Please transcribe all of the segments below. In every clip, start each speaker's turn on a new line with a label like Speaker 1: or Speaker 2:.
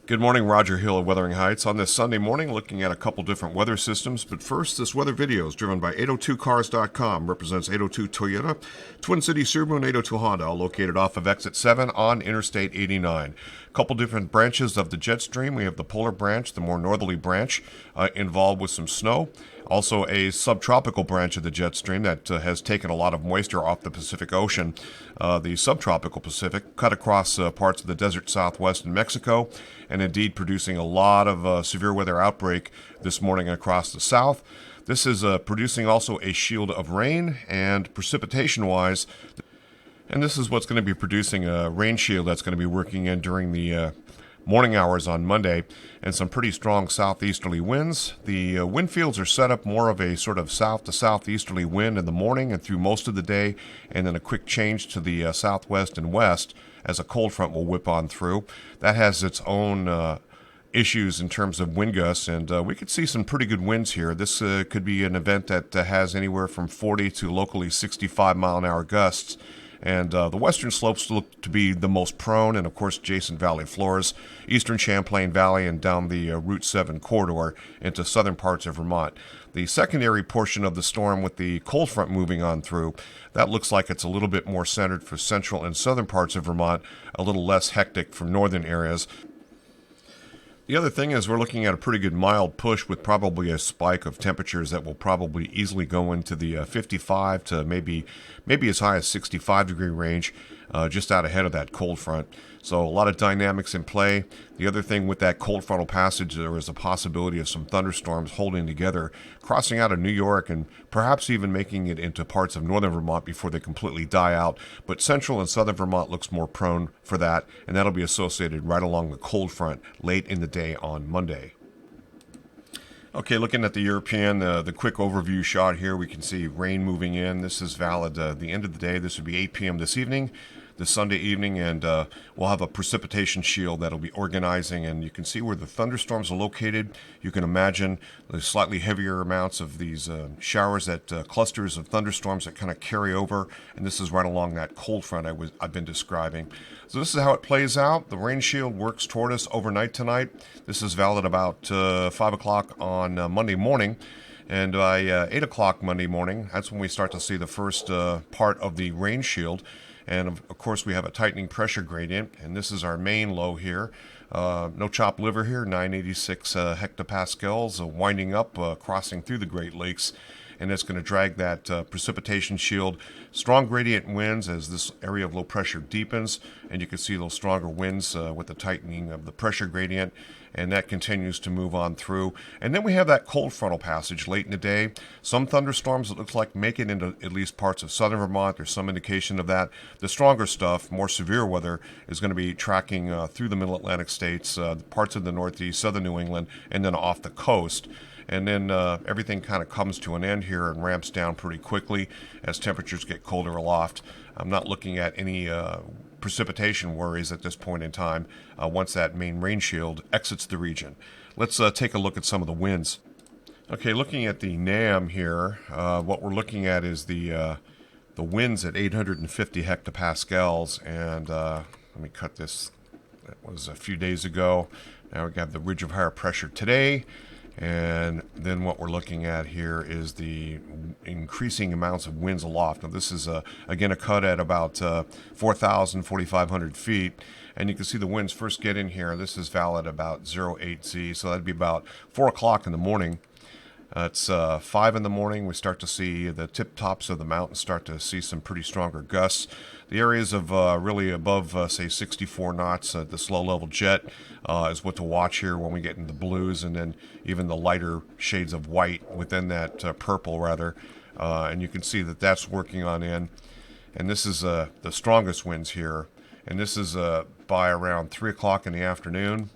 Speaker 1: Good morning, Roger Hill of Wuthering Heights. On this Sunday morning, looking at a couple different weather systems. But first, this weather video is driven by 802cars.com, represents 802 Toyota, Twin City Subaru, and 802 Honda, all located off of Exit 7 on Interstate 89. A couple different branches of the jet stream. We have the polar branch, the more northerly branch, involved with some snow. Also, a subtropical branch of the jet stream that has taken a lot of moisture off the Pacific Ocean. The subtropical Pacific cut across parts of the desert southwest in Mexico, and indeed producing a lot of severe weather outbreak this morning across the south. This is producing also a shield of rain and precipitation-wise. And this is what's going to be producing a rain shield that's going to be working in during the morning hours on Monday, and some pretty strong southeasterly winds. The wind fields are set up more of a sort of south to southeasterly wind in the morning and through most of the day, and then a quick change to the southwest and west as a cold front will whip on through. That has its own issues in terms of wind gusts, and we could see some pretty good winds here. This could be an event that has anywhere from 40 to locally 65 mile an hour gusts. And the western slopes look to be the most prone, and of course adjacent valley floors, eastern Champlain Valley, and down the Route 7 corridor into southern parts of Vermont. The secondary portion of the storm with the cold front moving on through, that looks like it's a little bit more centered for central and southern parts of Vermont, a little less hectic from northern areas. The other thing is we're looking at a pretty good mild push with probably a spike of temperatures that will probably easily go into the 55 to maybe as high as 65 degree range, just out ahead of that cold front. So a lot of dynamics in play. The other thing with that cold frontal passage, there is a possibility of some thunderstorms holding together, crossing out of New York and perhaps even making it into parts of northern Vermont before they completely die out. But central and southern Vermont looks more prone for that, and that'll be associated right along the cold front late in the day on Monday. Okay, looking at the European, the quick overview shot here, we can see rain moving in. This is valid the end of the day. This would be 8 p.m. this evening, this Sunday evening, and we'll have a precipitation shield that'll be organizing, and you can see where the thunderstorms are located. You can imagine the slightly heavier amounts of these showers, that clusters of thunderstorms that kind of carry over, and this is right along that cold front I've been describing. So this is how it plays out. The rain shield works toward us overnight tonight. This is valid about 5 o'clock on Monday morning. And by 8 o'clock Monday morning, that's when we start to see the first part of the rain shield. And of course, we have a tightening pressure gradient. And this is our main low here. No chopped liver here, 986 hectopascals, winding up, crossing through the Great Lakes. And it's going to drag that precipitation shield. Strong gradient winds as this area of low pressure deepens, and you can see those stronger winds with the tightening of the pressure gradient, and that continues to move on through. And then we have that cold frontal passage late in the day. Some thunderstorms, it looks like, make it into at least parts of southern Vermont. There's some indication of that. The stronger stuff, more severe weather, is going to be tracking through the middle Atlantic states, parts of the Northeast, southern New England, and then off the coast. And then everything kind of comes to an end here and ramps down pretty quickly as temperatures get colder aloft. I'm not looking at any precipitation worries at this point in time once that main rain shield exits the region. Let's take a look at some of the winds. Okay, looking at the NAM here, what we're looking at is the winds at 850 hectopascals. And let me cut this. That was a few days ago. Now we have the ridge of higher pressure today. And then what we're looking at here is the increasing amounts of winds aloft. Now this is, again, a cut at about 4,000, 4,500 feet. And you can see the winds first get in here. This is valid about 08Z, so that'd be about 4 o'clock in the morning. It's 5 in the morning. We start to see the tip tops of the mountains start to see some pretty stronger gusts. The areas of really above, say, 64 knots, this low-level jet is what to watch here when we get into the blues, and then even the lighter shades of white within that purple, rather. And you can see that that's working on in. And this is the strongest winds here. And this is by around 3 o'clock in the afternoon.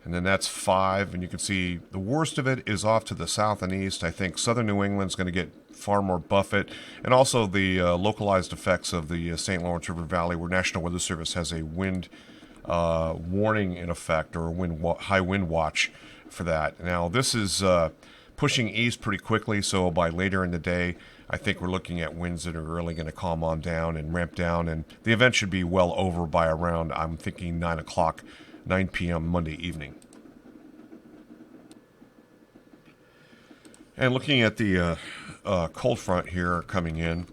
Speaker 1: And then that's 5, and you can see the worst of it is off to the south and east. I think southern New England's going to get far more buffet, and also the localized effects of the St. Lawrence River Valley, where National Weather Service has a wind warning in effect, or a high wind watch for that. Now, this is pushing east pretty quickly, so by later in the day, I think we're looking at winds that are really going to calm on down and ramp down, and the event should be well over by around, I'm thinking 9 o'clock, 9 p.m. Monday evening. And looking at the cold front here coming in,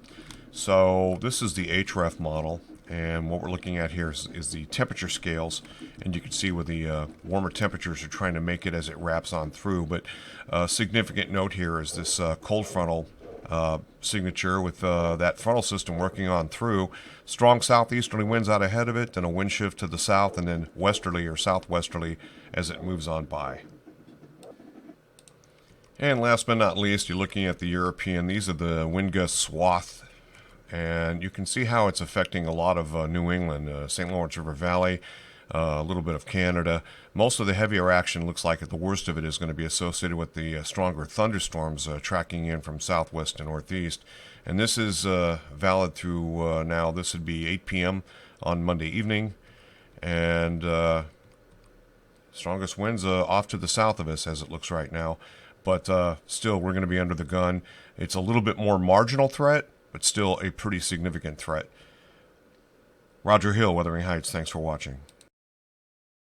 Speaker 1: so this is the HREF model, and what we're looking at here is the temperature scales, and you can see where the warmer temperatures are trying to make it as it wraps on through. But a significant note here is this cold frontal signature with that frontal system working on through. Strong southeasterly winds out ahead of it, then a wind shift to the south, and then westerly or southwesterly as it moves on by. And last but not least, you're looking at the European. These are the wind gust swath, and you can see how it's affecting a lot of New England, St. Lawrence River Valley, a little bit of Canada. Most of the heavier action looks like the worst of it is going to be associated with the stronger thunderstorms tracking in from southwest to northeast. And this is valid through now. This would be 8 p.m. on Monday evening, and strongest winds off to the south of us as it looks right now. But still, we're going to be under the gun. It's a little bit more marginal threat, but still a pretty significant threat. Roger Hill, Wuthering Heights. Thanks for watching.